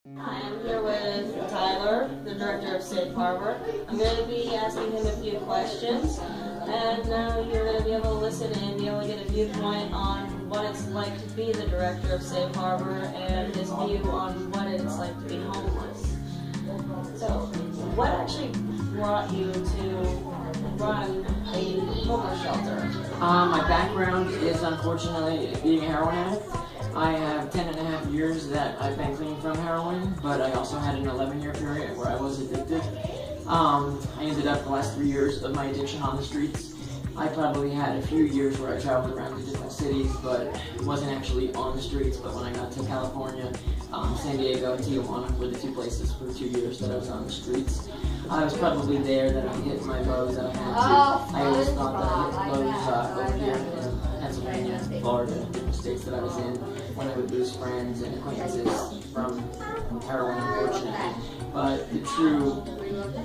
Hi, I'm here with Tyler, the director of Safe Harbor. I'm going to be asking him a few questions, and you're going to be able to listen and be able to get a viewpoint on what it's like to be the director of Safe Harbor and his view on what it's like to be homeless. So, what actually brought you to run a homeless shelter? My background is unfortunately being a heroin addict. I have 10.5 years that I've been clean from heroin, but I also had an 11-year period where I was addicted. I ended up the last 3 years of my addiction on the streets. I probably had a few years where I traveled around to different cities, but wasn't actually on the streets. But when I got to California, San Diego and Tijuana were the two places for 2 years that I was on the streets. I was probably there that I hit my lows that I had to. I always thought that I hit lows over here in Pennsylvania, Florida, different states that I was in, when I would lose friends and acquaintances from heroin, unfortunately. But the true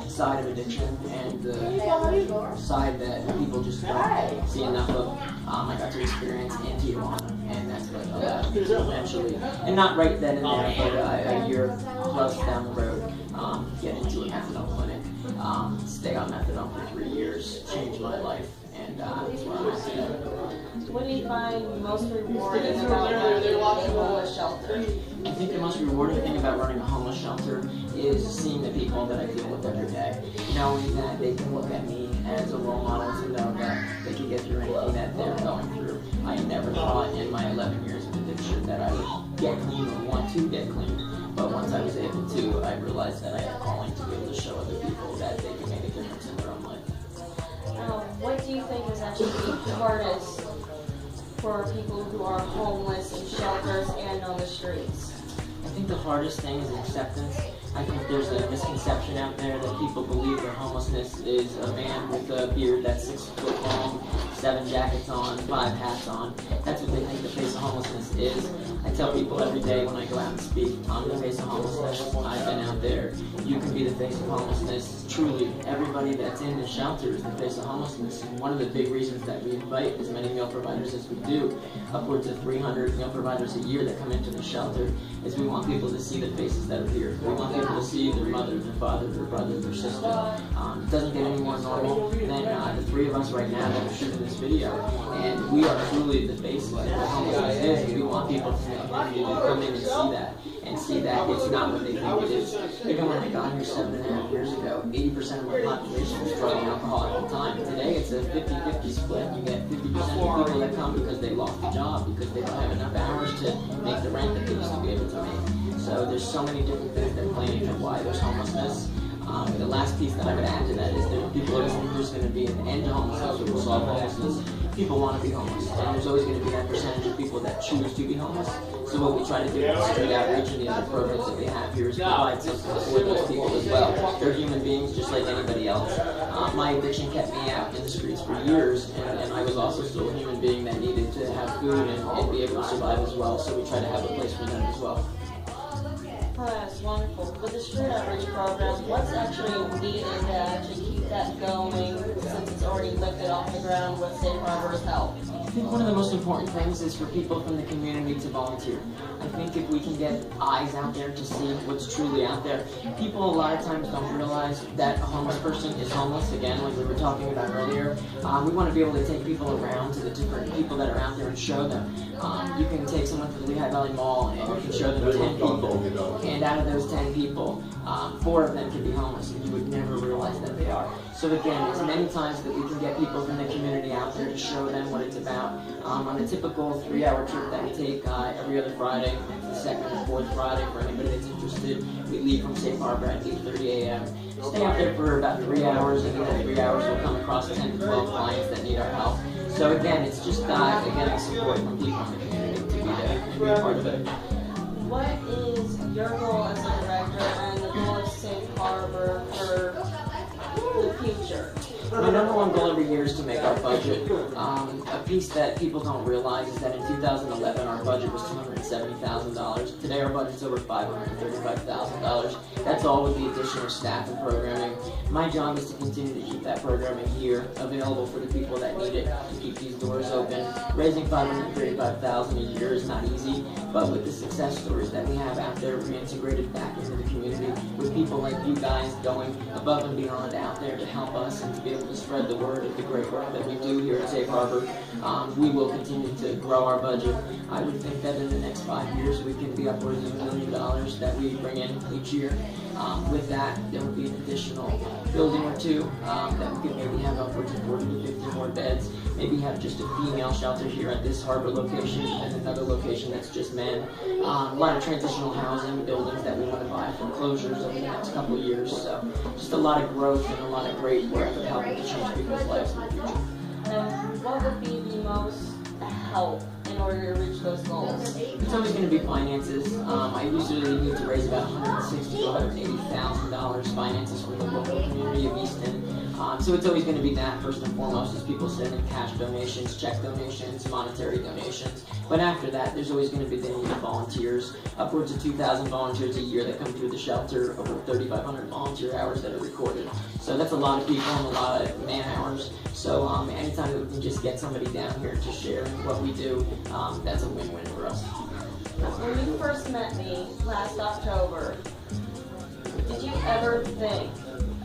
side of addiction and the side that people just don't see enough of, I got to experience in Tijuana, and that's what allowed me to eventually, and not right then and there, but a year plus down the road, get into a methadone clinic, stay on methadone for 3 years, change my life, and that's where I'm at today. What do you find most rewarding about running a homeless shelter? I think the most rewarding thing about running a homeless shelter is seeing the people that I deal with every day, knowing that they can look at me as a role model to know that they can get through anything that they're going through. I never thought in my 11 years of addiction that I would get clean or want to get clean, but once I was able to, I realized that I had a calling to be able to show other people that they can make a difference in their own life. What do you think is actually the hardest for people who are homeless in shelters and on the streets? I think the hardest thing is acceptance. I think there's a misconception out there that people believe that homelessness is a man with a beard that's 6 foot long, 7 jackets on, 5 hats on. That's what they think the face of homelessness is. I tell people every day when I go out and speak, I'm the face of homelessness. I've been out there. You can be the face of homelessness. Truly, everybody that's in the shelter is the face of homelessness. And one of the big reasons that we invite as many meal providers as we do, upwards of 300 meal providers a year that come into the shelter, is we want people to see the faces that are here. We want people to see their mother, their father, their brother, their sister. It doesn't get any more normal than the 3 of us right now that are shooting this video. And we are truly the faces of what homelessness is. And we want people to come in and see that it's not what they think it is. Even when I got here 7.5 years ago, 80% of my population was drug and alcohol at the time. Today it's a 50-50 split. You get 50% of people that come because they lost a job, because they don't have enough hours to make the rent that they used to be able to make. So there's so many different things that play into why there's homelessness. The last piece that I would add to that is that people are saying there's going to be an end to homelessness or will solve homelessness. People want to be homeless, and there's always going to be that percentage of people that choose to be homeless. So what we try to do with street outreach and the other programs that we have here is provide something for those people as well. They're human beings just like anybody else. My addiction kept me out in the streets for years, and I was also still a human being that needed to have food and be able to survive as well. So we try to have a place for them as well. Oh, that's wonderful. With the street outreach program, what's actually needed to actually keep that going since it's already lifted off the ground with Safe Harbor's help? I think one of the most important things is for people from the community to volunteer. I think if we can get eyes out there to see what's truly out there, people a lot of times don't realize that a homeless person is homeless, again, like we were talking about earlier. We want to be able to take people around to the different people that are out there and show them. You can take someone to the Lehigh Valley Mall and you can show them 10 people, and out of those 10 people, 4 of them can be homeless, and you would never realize that they are. So again, as many times that we can get people from the community out there to show them what it's about. On a typical 3-hour trip that we take every other Friday, the second and fourth Friday, for anybody that's interested, we leave from Safe Harbor at 8:30 a.m. Stay out there for about 3 hours, and in that 3 hours we'll come across 10 to 12 clients that need our help. So again, it's just getting support from people in the community to be there and be a part of it. What is your goal as a director and the goal of Safe Harbor for the future? My number one goal every year is to make our budget. A piece that people don't realize is that in 2011 our budget was $270,000. Today our budget's over $535,000. That's all with the addition of staff and programming. My job is to continue to keep that programming here available for the people that need it, to keep these doors open. Raising $535,000 a year is not easy, but with the success stories that we have out there, we integrated back into the community with people like you guys going above and beyond out there to help us and to be able to spread the word of the great work that we do here at Safe Harbor. We will continue to grow our budget. I would think that in the next 5 years we can be upwards of $1 million that we bring in each year. With that, there will be an additional building or two that we could maybe have upwards of 40 to 50 more beds. Maybe have just a female shelter here at this harbor location and another location that's just men. A lot of transitional housing buildings that we want to buy from closures over the next couple of years. So just a lot of growth and a lot of great work of helping to change people's lives in the future. And what would be the most help in order to reach those goals? It's always going to be finances. I usually need to raise about $160,000 to $180,000 finances from the local community of Easton. So it's always going to be that first and foremost, is people sending cash donations, check donations, monetary donations. But after that, there's always going to be the need of volunteers. Upwards of 2,000 volunteers a year that come through the shelter, over 3,500 volunteer hours that are recorded. So that's a lot of people and a lot of man hours. So anytime that we can just get somebody down here to share what we do, that's a win-win for us. When you first met me last October, did you ever think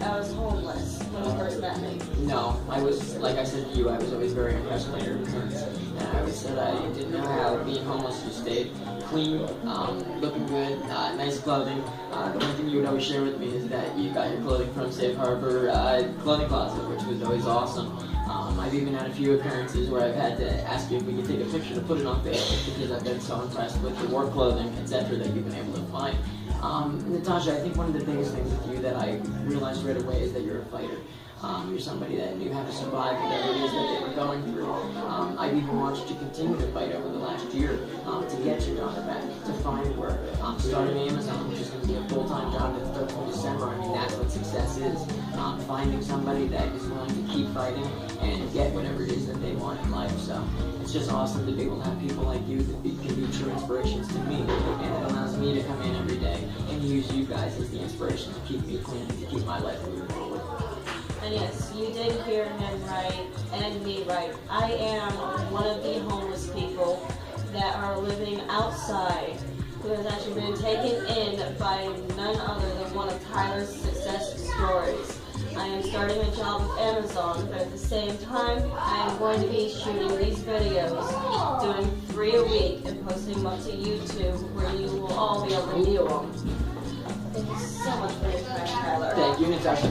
I was homeless when you first met me? No, I was, like I said to you, I was always very impressed by your appearance. And I always said I didn't know how being homeless you stayed clean, looking good, nice clothing. The one thing you would always share with me is that you got your clothing from Safe Harbor clothing closet, which was always awesome. I've even had a few appearances where I've had to ask you if we could take a picture to put it on Facebook because I've been so impressed with the work clothing, etc., that you've been able to find. Natasha, I think one of the biggest things with you that I realized right away is that you're a fighter. You're somebody that knew how to survive whatever it is that they were going through. I've even watched you continue to fight over the last year to get your daughter back, to find work, starting Amazon, which is going to be a full-time job that starts in December. I mean, that's what success is. Finding somebody that is willing to keep fighting and get whatever it is that they want in life. So it's just awesome to be able to have people like you that can be true inspirations to me, and it allows me to come in every day and use you guys as the inspiration to keep me clean, to keep my life moving forward. And yes, you did hear him right and me right. I am one of the homeless people that are living outside, who has actually been taken in by none other than one of Tyler's success stories. I am starting a job with Amazon, but at the same time, I am going to be shooting these videos, doing 3 a week, and posting them up to YouTube, where you will all be able to view them. Thank you so much for your time, Tyler. Thank you, Natasha.